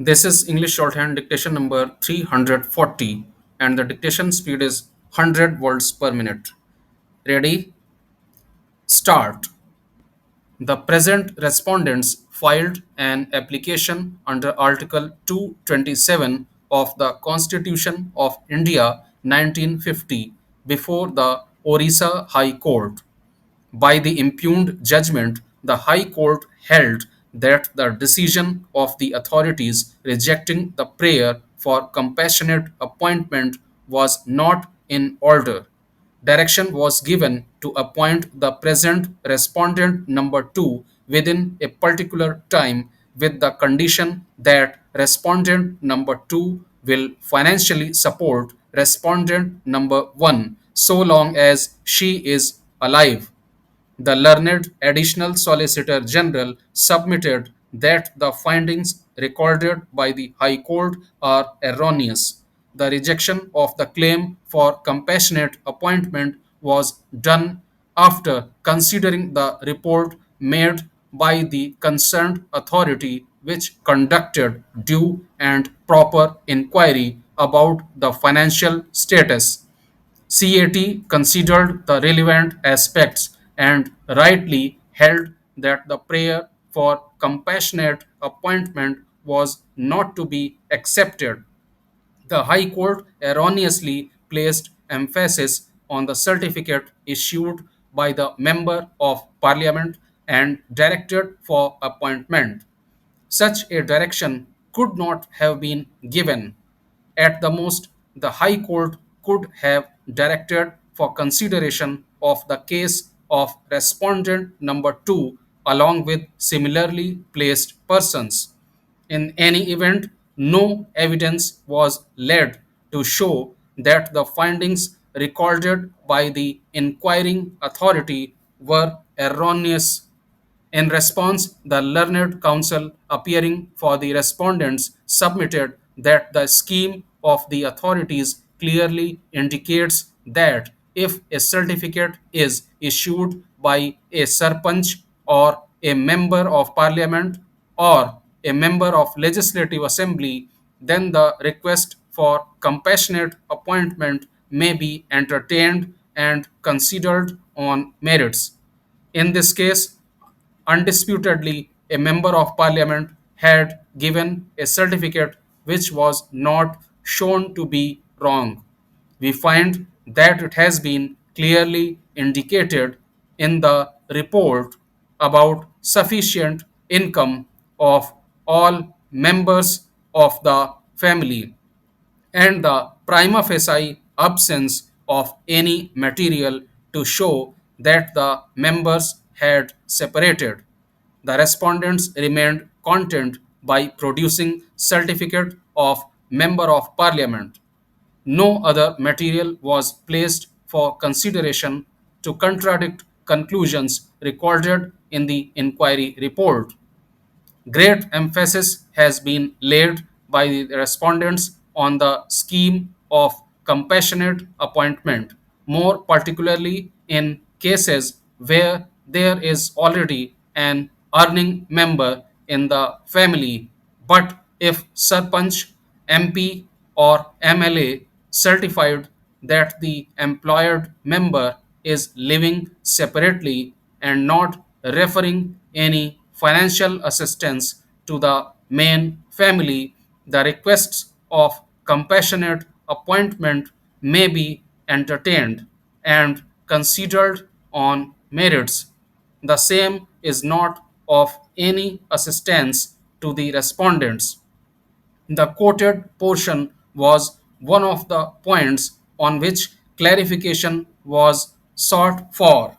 This is English shorthand dictation number 340 and the dictation speed is 100 words per minute. Ready? Start. The present respondents filed an application under Article 227 of the Constitution of India 1950 before the Orissa High Court. By the impugned judgment, the High Court held that the decision of the authorities rejecting the prayer for compassionate appointment was not in order. Direction was given to appoint the present respondent number 2 within a particular time with the condition that respondent number 2 will financially support respondent number 1 so long as she is alive. The learned additional Solicitor General submitted that the findings recorded by the High Court are erroneous. The rejection of the claim for compassionate appointment was done after considering the report made by the concerned authority, which conducted due and proper inquiry about the financial status. CAT considered the relevant aspects and rightly held that the prayer for compassionate appointment was not to be accepted. The High Court erroneously placed emphasis on the certificate issued by the Member of Parliament and directed for appointment. Such a direction could not have been given. At the most, the High Court could have directed for consideration of the case of respondent number 2 along with similarly placed persons. In any event, no evidence was laid to show that the findings recorded by the inquiring authority were erroneous. In response, the learned counsel appearing for the respondents submitted that the scheme of the authorities clearly indicates that if a certificate is issued by a sarpanch or a member of parliament or a member of legislative assembly, then the request for compassionate appointment may be entertained and considered on merits. In this case, undisputedly, a member of parliament had given a certificate which was not shown to be wrong. We find that it has been clearly indicated in the report about sufficient income of all members of the family and the prima facie absence of any material to show that the members had separated. The respondents remained content by producing certificate of member of parliament. No other material was placed for consideration to contradict conclusions recorded in the inquiry report. Great emphasis has been laid by the respondents on the scheme of compassionate appointment, more particularly in cases where there is already an earning member in the family. But if Sarpanch, MP, or MLA certified that the employed member is living separately and not referring any financial assistance to the main family, the requests of compassionate appointment may be entertained and considered on merits. The same is not of any assistance to the respondents. The quoted portion was one of the points on which clarification was sought for.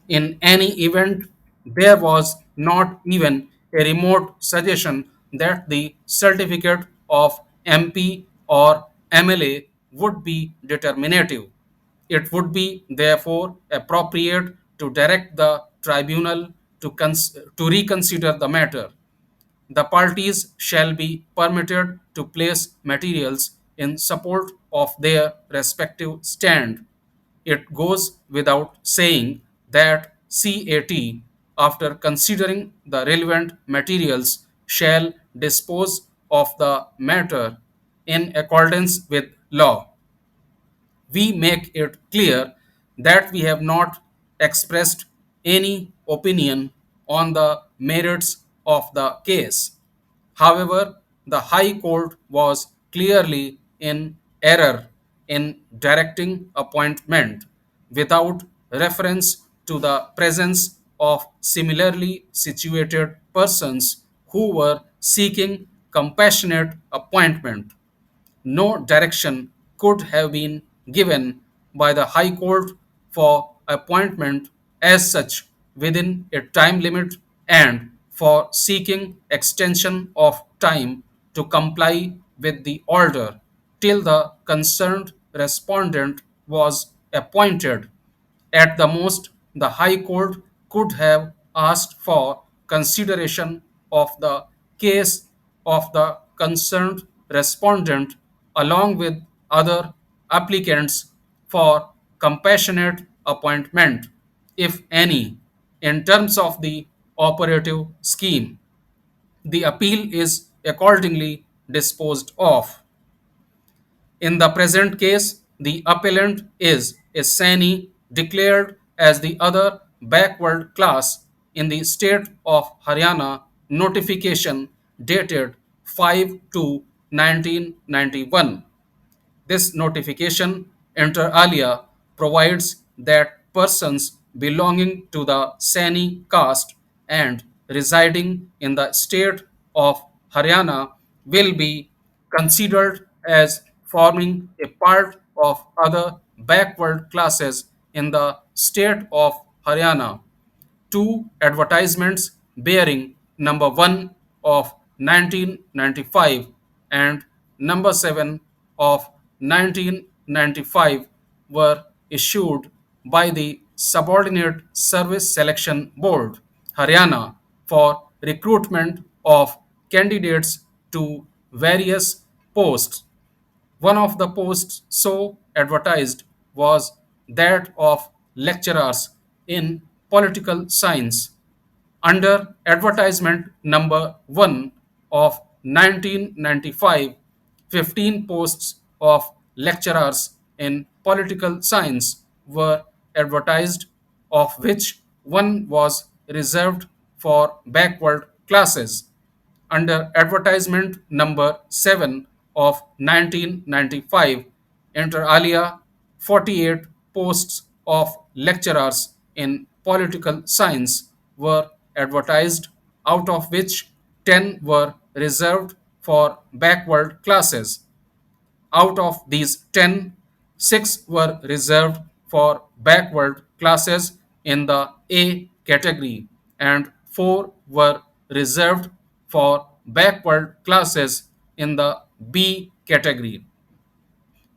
In any event, there was not even a remote suggestion that the certificate of MP or MLA would be determinative. It would be therefore appropriate to direct the tribunal to reconsider the matter. The parties shall be permitted to place materials in support of their respective stand. It goes without saying that CAT, after considering the relevant materials, shall dispose of the matter in accordance with law. We make it clear that we have not expressed any opinion on the merits of the case. However, the High Court was clearly in error in directing appointment without reference to the presence of similarly situated persons who were seeking compassionate appointment. No direction could have been given by the High Court for appointment as such within a time limit and for seeking extension of time to comply with the order till the concerned respondent was appointed. At the most, the High Court could have asked for consideration of the case of the concerned respondent along with other applicants for compassionate appointment, if any, in terms of the operative scheme. The appeal is accordingly disposed of. In the present case, the appellant is a Sani declared as the other backward class in the state of Haryana notification dated 5 to 1991. This notification, inter alia, provides that persons belonging to the Sani caste and residing in the state of Haryana will be considered as forming a part of other backward classes in the state of Haryana. Two advertisements bearing number 1 of 1995 and number 7 of 1995 were issued by the Subordinate Service Selection Board, Haryana, for recruitment of candidates to various posts. One of the posts so advertised was that of lecturers in political science. Under advertisement number 1 of 1995, 15 posts of lecturers in political science were advertised, of which one was reserved for backward classes. Under advertisement number 7 of 1995, inter alia, 48 posts of lecturers in political science were advertised, out of which 10 were reserved for backward classes. Out of these 10, 6 were reserved for backward classes in the A category and 4 were reserved for backward classes in the B category.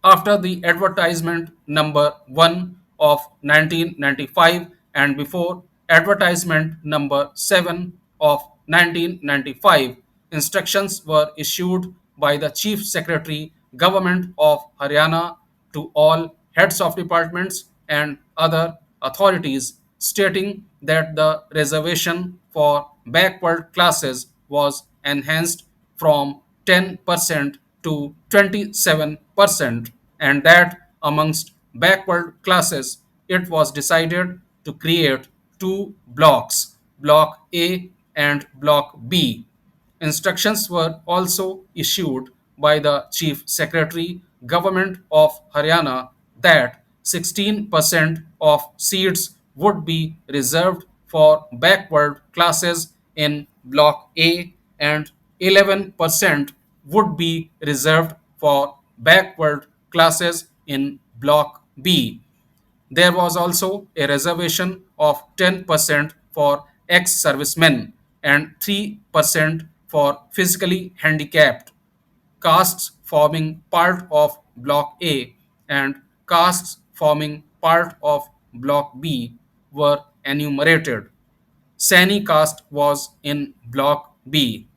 After the advertisement number 1 of 1995 and before advertisement number 7 of 1995, instructions were issued by the Chief Secretary, Government of Haryana, to all heads of departments and other authorities stating that the reservation for backward classes was enhanced from 10% to 27%, and that amongst backward classes it was decided to create two blocks, Block A and Block B. Instructions were also issued by the Chief Secretary, Government of Haryana, that 16% of seats would be reserved for backward classes in Block A and 11% would be reserved for backward classes in Block B. There was also a reservation of 10% for ex servicemen and 3% for physically handicapped. Castes forming part of Block A and castes forming part of Block B were enumerated. Sani caste was in Block B.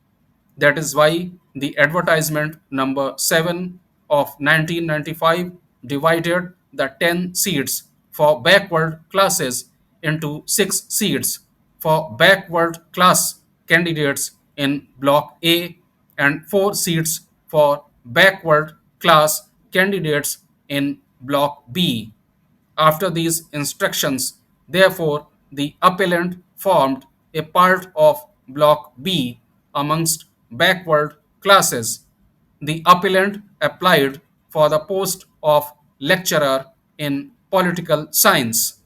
That is why the advertisement number 7 of 1995 divided the 10 seats for backward classes into 6 seats for backward class candidates in Block A and 4 seats for backward class candidates in Block B. After these instructions, therefore, the appellant formed a part of Block B amongst backward classes. The appellant applied for the post of lecturer in political science.